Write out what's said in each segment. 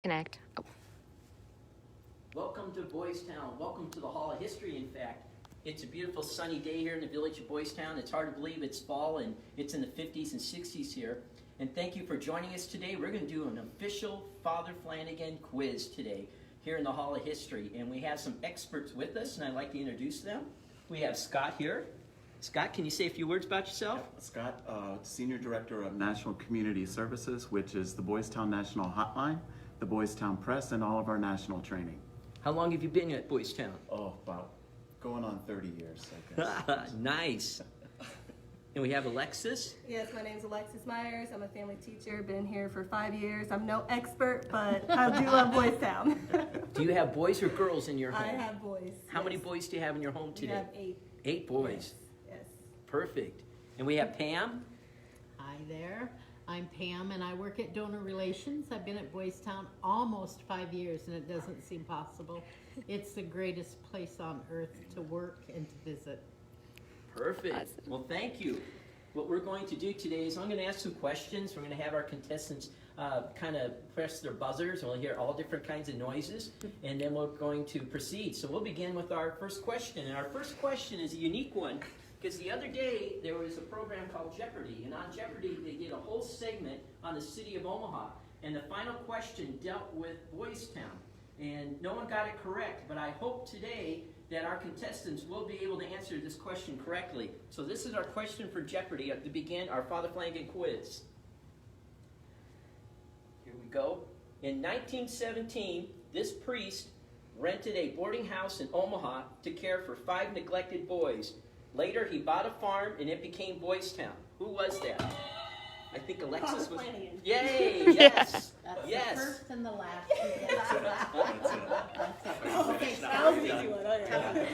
Connect. Oh. Welcome to Boyce Town. Welcome to the Hall of History, in fact. It's a beautiful sunny day here in the village of Boyce Town. It's hard to believe it's fall and it's in the 50s and 60s here. And thank you for joining us today. We're going to do an official Father Flanagan quiz today here in the Hall of History. And we have some experts with us, and I'd like to introduce them. We have Scott here. Scott, can you say a few words about yourself? Scott, Senior Director of National Community Services, which is the Boyce Town National Hotline, the Boyce Town Press, and all of our national training. How long have you been at Boyce Town? Oh, about going on 30 years, I guess. Nice. And we have Alexis. Yes, my name's Alexis Myers. I'm a family teacher. Been here for 5 years. I'm no expert, but I do love Boyce Town. Do you have boys or girls in your home? I have boys. How many boys do you have in your home today? We have 8. 8 boys. Yes. Perfect. And we have Pam. Hi there, I'm Pam and I work at Donor Relations. I've been at Boyce Town almost 5 years and it doesn't seem possible. It's the greatest place on earth to work and to visit. Perfect. Awesome. Well, thank you. What we're going to do today is I'm going to ask some questions. We're going to have our contestants kind of press their buzzers, and we'll hear all different kinds of noises, and then we're going to proceed. So we'll begin with our first question. And our first question is a unique one, because the other day there was a program called Jeopardy, and on Jeopardy they did a whole segment on the city of Omaha, and the final question dealt with Boyce Town. And no one got it correct, but I hope today that our contestants will be able to answer this question correctly. So this is our question for Jeopardy to begin our Father Flanagan quiz. Here we go. In 1917, this priest rented a boarding house in Omaha to care for 5 neglected boys. Later, he bought a farm and it became Boyce Town. Who was that? I think Alexis Father was. Flanagan. Yay! Yes. That's Yes. the first and the last. Okay, that was an easy one. Oh, yeah.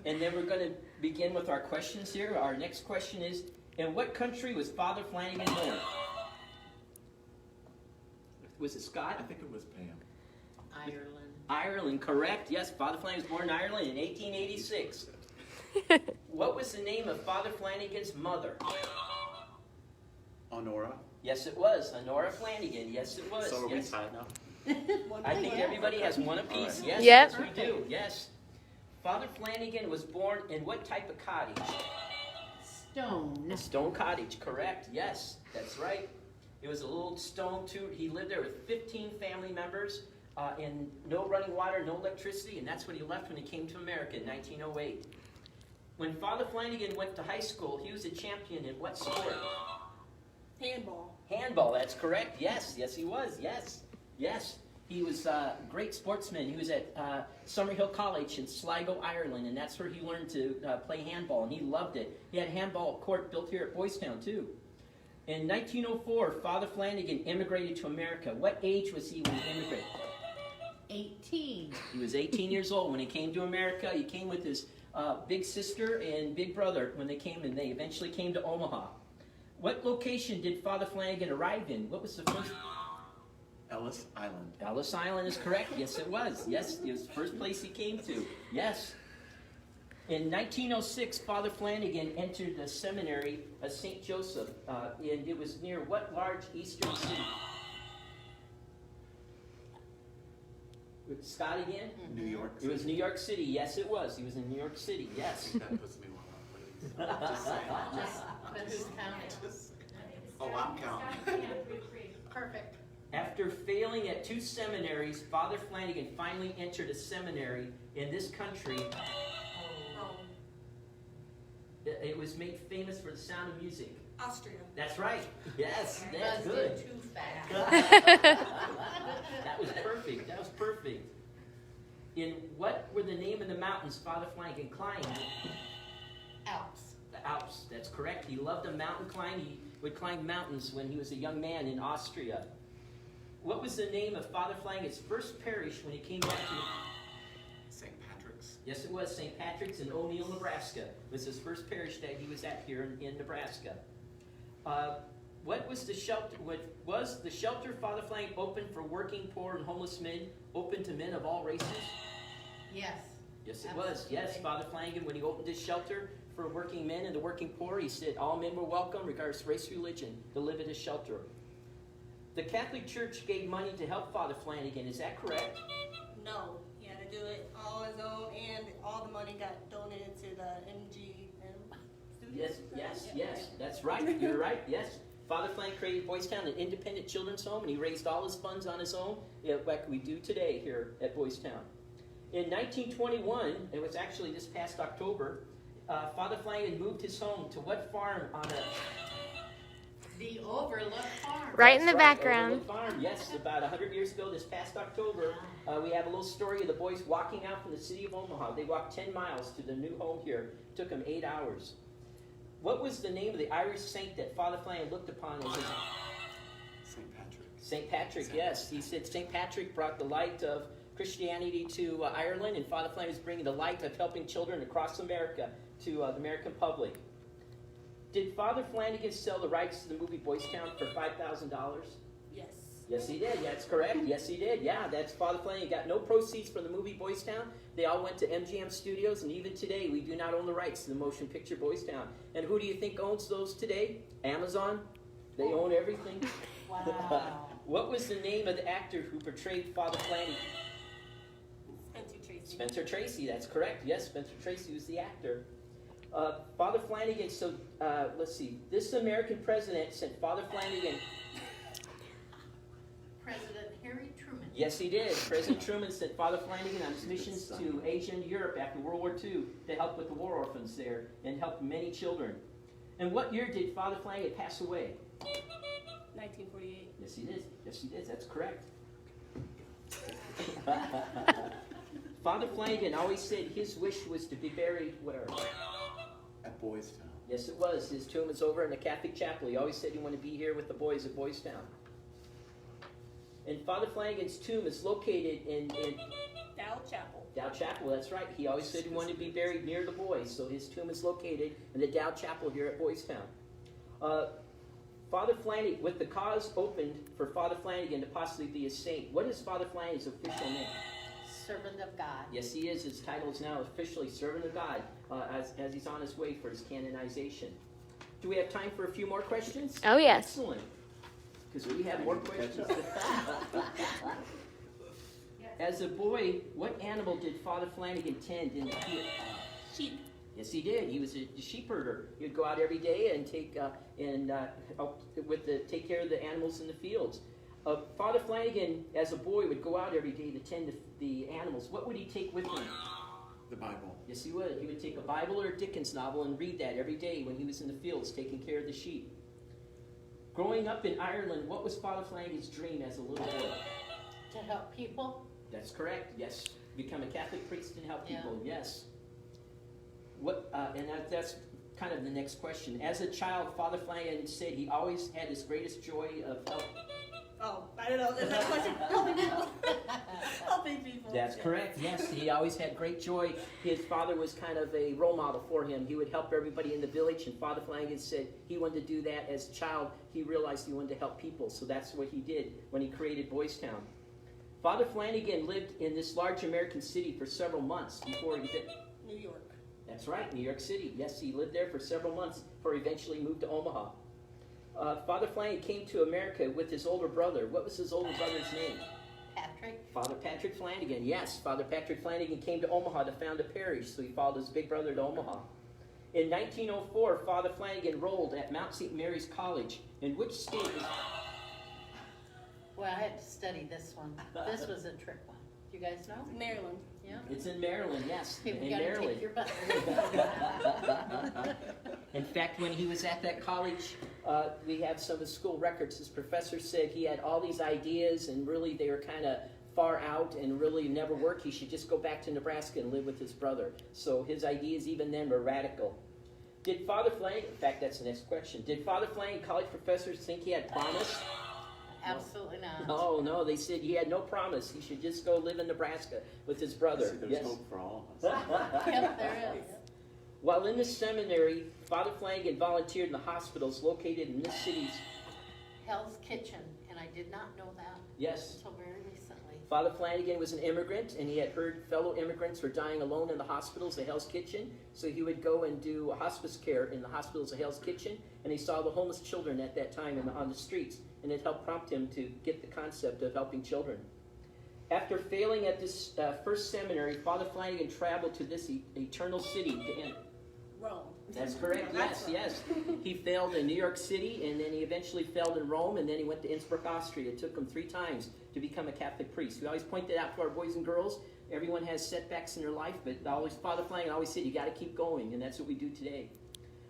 And then we're going to begin with our questions here. Our next question is, in what country was Father Flanagan born? Was it Scott? I think it was Pam. Ireland. Ireland, correct. Yes, Father Flanagan was born in Ireland in 1886. What was the name of Father Flanagan's mother? Honora. Yes, it was. Honora Flanigan. Yes, it was. So are we Yes. tied now? I think everybody has one apiece. All right. Yes, Yep. yes, we do. Yes. Father Flanagan was born in what type of cottage? Stone. A stone cottage, correct. Yes, that's right. It was a little stone too. He lived there with 15 family members and no running water, no electricity, and that's what he left when he came to America in 1908. When Father Flanagan went to high school, he was a champion in what sport? Handball. Handball, that's correct. Yes, yes he was. Yes, yes. He was a great sportsman. He was at Summerhill College in Sligo, Ireland, and that's where he learned to play handball, and he loved it. He had a handball court built here at Boyce Town, too. In 1904, Father Flanagan immigrated to America. What age was he when he immigrated? 18. He was 18 years old when he came to America. He came with his big sister and big brother when they came, and they eventually came to Omaha. What location did Father Flanagan arrive in? What was the first? Ellis Island. Ellis Island is correct. Yes, it was. Yes, it was the first place he came to. Yes. In 1906, Father Flanagan entered the seminary of St. Joseph, and it was near what large eastern city? With Scott again? New York. It was New York City. Yes, it was. He was in New York City. Yes. That puts me one up, please. Just saying. But who's counting? Oh, I'm counting. Perfect. After failing at 2 seminaries, Father Flanagan finally entered a seminary in this country. It was made famous for the sound of music. Austria. That's right. Yes, that's good. Too fast. That was perfect. That was perfect. In what were the name of the mountains Father Flanagan climbed? Alps. The Alps. That's correct. He loved to mountain climb. He would climb mountains when he was a young man in Austria. What was the name of Father Flanagan's first parish when he came back to... St. Patrick's. Yes, it was. St. Patrick's in O'Neill, Nebraska. It was his first parish that he was at here in Nebraska. What was the shelter? What was the shelter Father Flanagan opened for working, poor, and homeless men, open to men of all races? Yes. Yes, it was. Yes, Father Flanagan, when he opened his shelter for working men and the working poor, he said all men were welcome, regardless of race, religion, to live at his shelter. The Catholic Church gave money to help Father Flanagan. Is that correct? No, he had to do it all on his own, and all the money got donated to the MGM Yes, studios. yes, Yeah. yes. That's right. You're right. Yes. Father Flanagan created Boyce Town, an independent children's home, and he raised all his funds on his own, like we do today here at Boyce Town. In 1921, it was actually this past October, Father Flanagan moved his home to what farm on a... The Overlook Farm. Right in the That's right, background. Overlook Farm. Yes, about 100 years ago, this past October, we have a little story of the boys walking out from the city of Omaha. They walked 10 miles to the new home here. It took them 8 hours. What was the name of the Irish saint that Father Flanagan looked upon as his... St. Patrick. St. Patrick, yes. He said St. Patrick brought the light of Christianity to Ireland, and Father Flanagan is bringing the light of helping children across America to the American public. Did Father Flanagan sell the rights to the movie Boyce Town for $5,000? Yes. Yes, he did. Yeah, that's correct. Yes, he did. Yeah, that's Father Flanagan. Got no proceeds from the movie Boyce Town. They all went to MGM Studios, and even today, we do not own the rights to the motion picture Boyce Town. And who do you think owns those today? Amazon? They own everything. Wow. What was the name of the actor who portrayed Father Flanagan? Spencer Tracy. Spencer Tracy, that's correct. Yes, Spencer Tracy was the actor. Father Flanagan, so let's see. This American president sent Father Flanagan. President Harry Truman. Yes, he did. President Truman sent Father Flanagan on his missions to Asia and Europe after World War II to help with the war orphans there and help many children. And what year did Father Flanagan pass away? 1948. Yes, he did. Yes, he did. That's correct. Father Flanagan always said his wish was to be buried where? At Boyce Town. Yes, it was. His tomb is over in the Catholic chapel. He always said he wanted to be here with the boys at Boyce Town. And Father Flanagan's tomb is located in Dow Chapel. Dow Chapel. That's right. He always said he wanted to be buried near the boys, so his tomb is located in the Dow Chapel here at Boyce Town. Father Flanagan, with the cause opened for Father Flanagan to possibly be a saint, what is Father Flanagan's official name? Servant of God. Yes, he is. His title is now officially Servant of God, as he's on his way for his canonization. Do we have time for a few more questions? Oh, yes. Excellent. Because we have more questions. As a boy, what animal did Father Flanagan tend in the field? Sheep. Yes, he did. He was a sheep herder. He would go out every day and take care of the animals in the fields. Father Flanagan, as a boy, would go out every day to tend the animals. What would he take with him? The Bible. Yes, he would. He would take a Bible or a Dickens novel and read that every day when he was in the fields taking care of the sheep. Growing up in Ireland, what was Father Flanagan's dream as a little boy? To help people. That's correct. Yes, become a Catholic priest and help Yeah. people. Yes. That's kind of the next question. As a child, Father Flanagan said he always had his greatest joy of help. Oh, I don't know. Is that a question? Helping people. Helping people. That's Yeah. correct. Yes, he always had great joy. His father was kind of a role model for him. He would help everybody in the village, and Father Flanagan said he wanted to do that as a child. He realized he wanted to help people, so that's what he did when he created Boyce Town. Father Flanagan lived in this large American city for several months before he did. New York. That's right, New York City. Yes, he lived there for several months before he eventually moved to Omaha. Father Flanagan came to America with his older brother. What was his older brother's name? Patrick. Father Patrick Flanagan. Yes, Father Patrick Flanagan came to Omaha to found a parish, so he followed his big brother to Omaha. In 1904, Father Flanagan enrolled at Mount St. Mary's College. In which state is... Well, I had to study this one. This was a trick one. You guys know? Maryland. Yeah. It's in Maryland, yes. People in gotta Maryland. take your butt. In fact, when he was at that college, we have some of his school records. His professor said he had all these ideas, and really they were kind of far out and really never worked. He should just go back to Nebraska and live with his brother. So his ideas even then were radical. Did Father Flanagan, in fact, that's the next question. Did Father Flanagan college professors think he had promise? Absolutely not. No, they said he had no promise. He should just go live in Nebraska with his brother. There's Yes. hope for all of us. Yep, there is. While in the seminary, Father Flanagan volunteered in the hospitals located in this city's... Hell's Kitchen, and I did not know that Yes. until very recently. Father Flanagan was an immigrant, and he had heard fellow immigrants were dying alone in the hospitals at Hell's Kitchen, so he would go and do hospice care in the hospitals of Hell's Kitchen, and he saw the homeless children at that time on the streets, and it helped prompt him to get the concept of helping children. After failing at this first seminary, Father Flanagan traveled to this eternal city to end. Rome. That's correct, yes, yes. He failed in New York City, and then he eventually failed in Rome, and then he went to Innsbruck, Austria. It took him 3 times to become a Catholic priest. We always point that out to our boys and girls. Everyone has setbacks in their life, but Father Flanagan always said, you got to keep going, and that's what we do today.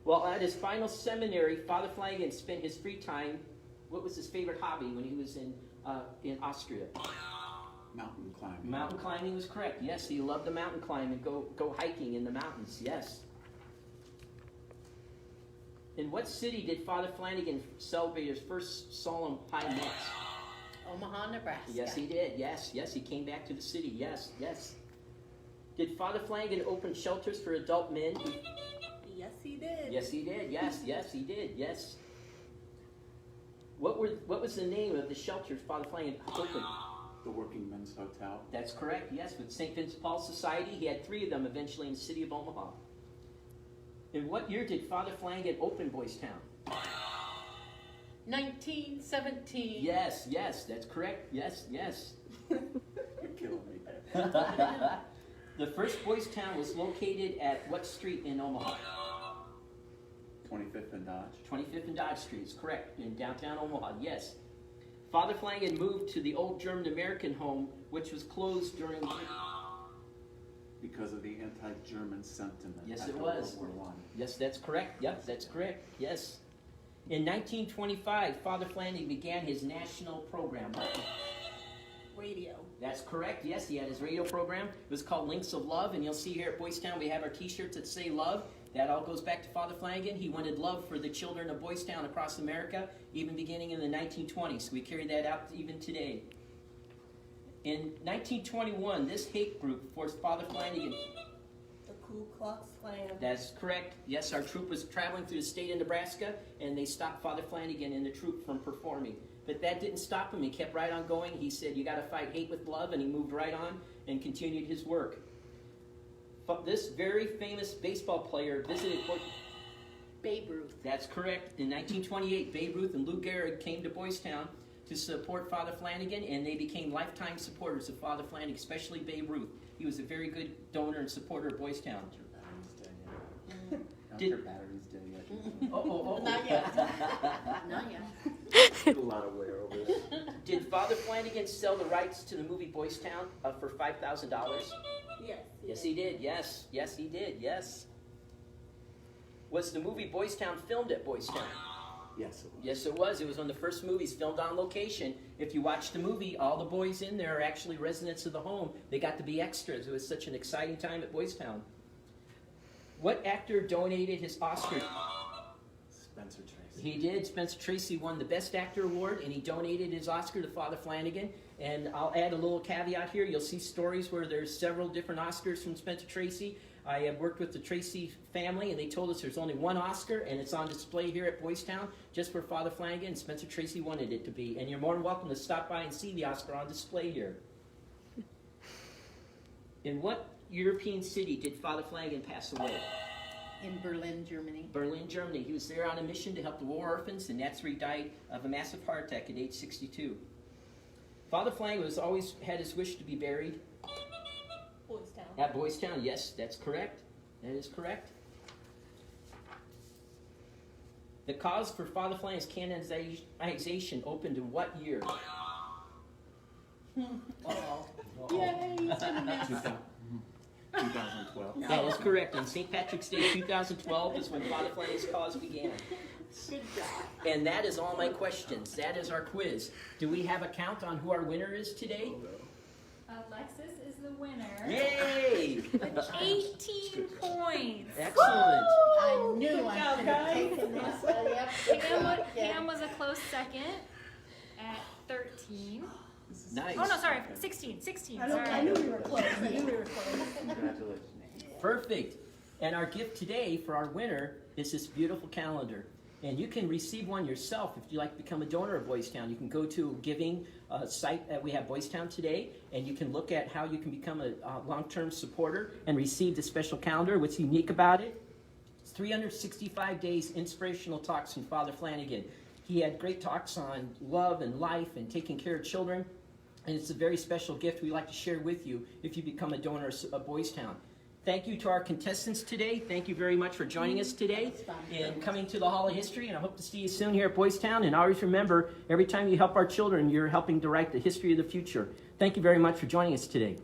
Well, at his final seminary, Father Flanagan spent his free time. What was his favorite hobby when he was in Austria? Mountain climbing. Mountain climbing was correct. Yes, he loved to mountain climb and go hiking in the mountains. Yes. In what city did Father Flanagan celebrate his first solemn high mass? Omaha, Nebraska. Yes, he did. Yes, yes, he came back to the city. Yes, yes. Did Father Flanagan open shelters for adult men? Yes, he did. Yes, he did. Yes, yes, he did. Yes. What was the name of the shelters Father Flanagan opened? The Working Men's Hotel. That's correct. Yes, with St. Vincent Paul Society, he had 3 of them eventually in the city of Omaha. In what year did Father Flanagan open Boyce Town? 1917. Yes, yes, that's correct. Yes, yes. You're killing me. The first Boyce Town was located at what street in Omaha? 25th and Dodge. 25th and Dodge Street is correct, in downtown Omaha, yes. Father Flanagan moved to the old German-American home, which was closed during... Because of the anti-German sentiment. Yes, after it was. World War I. Yes, that's correct. Yep, that's correct. Yes. In 1925, Father Flanagan began his national program. Radio. That's correct. Yes, he had his radio program. It was called Links of Love, and you'll see here at Boyce Town we have our T-shirts that say love. That all goes back to Father Flanagan. He wanted love for the children of Boyce Town across America, even beginning in the 1920s. We carry that out even today. In 1921, this hate group forced Father Flanagan... The Ku Klux Klan. That's correct. Yes, our troop was traveling through the state of Nebraska, and they stopped Father Flanagan and the troop from performing. But that didn't stop him. He kept right on going. He said, you got to fight hate with love, and he moved right on and continued his work. But this very famous baseball player visited... Babe Ruth. That's correct. In 1928, Babe Ruth and Lou Gehrig came to Boyce Town to support Father Flanagan, and they became lifetime supporters of Father Flanagan, especially Babe Ruth. He was a very good donor and supporter of Boyce Town. Not your battery's dead yet. Not yet. Not yet. A lot of wear over this. Did Father Flanagan sell the rights to the movie Boyce Town for $5,000? Yes. Yes, he did. Yes. Yes, he did. Yes. Was the movie Boyce Town filmed at Boyce Town? Yes, it was. Yes, it was. It was one of the first movies filmed on location. If you watch the movie, all the boys in there are actually residents of the home. They got to be extras. It was such an exciting time at Boyce Town. What actor donated his Oscar? Spencer Tracy. He did. Spencer Tracy won the Best Actor Award, and he donated his Oscar to Father Flanagan. And I'll add a little caveat here. You'll see stories where there's several different Oscars from Spencer Tracy. I have worked with the Tracy family, and they told us there's only one Oscar, and it's on display here at Boyce Town, just for Father Flanagan, and Spencer Tracy wanted it to be. And you're more than welcome to stop by and see the Oscar on display here. In what European city did Father Flanagan pass away? In Berlin, Germany. Berlin, Germany. He was there on a mission to help the war orphans, and that's where he died of a massive heart attack at age 62. Father Flanagan was always had his wish to be buried Boyce Town. at Boyce Town. Yes, that's correct. That is correct. The cause for Father Flanagan's canonization opened in what year? Uh-oh. Yay, it's in a mess. 2012. That is correct. On St. Patrick's Day 2012 is when Father Flanagan's cause began. Good job. And that is all my questions. That is our quiz. Do we have a count on who our winner is today? Alexis is the winner. Yay! With 18 points. Excellent. I knew I should have taken this. Pam was a close second at 13. Nice. Oh no, sorry, 16. 16. I Sorry. knew we were close. I knew we were close. Congratulations. Perfect. And our gift today for our winner is this beautiful calendar. And you can receive one yourself if you'd like to become a donor of Boyce Town. You can go to a giving site that we have Boyce Town today, and you can look at how you can become a long-term supporter and receive the special calendar. What's unique about it? It's 365 days inspirational talks from Father Flanagan. He had great talks on love and life and taking care of children. And it's a very special gift we'd like to share with you if you become a donor of Boys Town. Thank you to our contestants today. Thank you very much for joining us today and coming to the Hall of History. And I hope to see you soon here at Boys Town. And always remember, every time you help our children, you're helping to write the history of the future. Thank you very much for joining us today.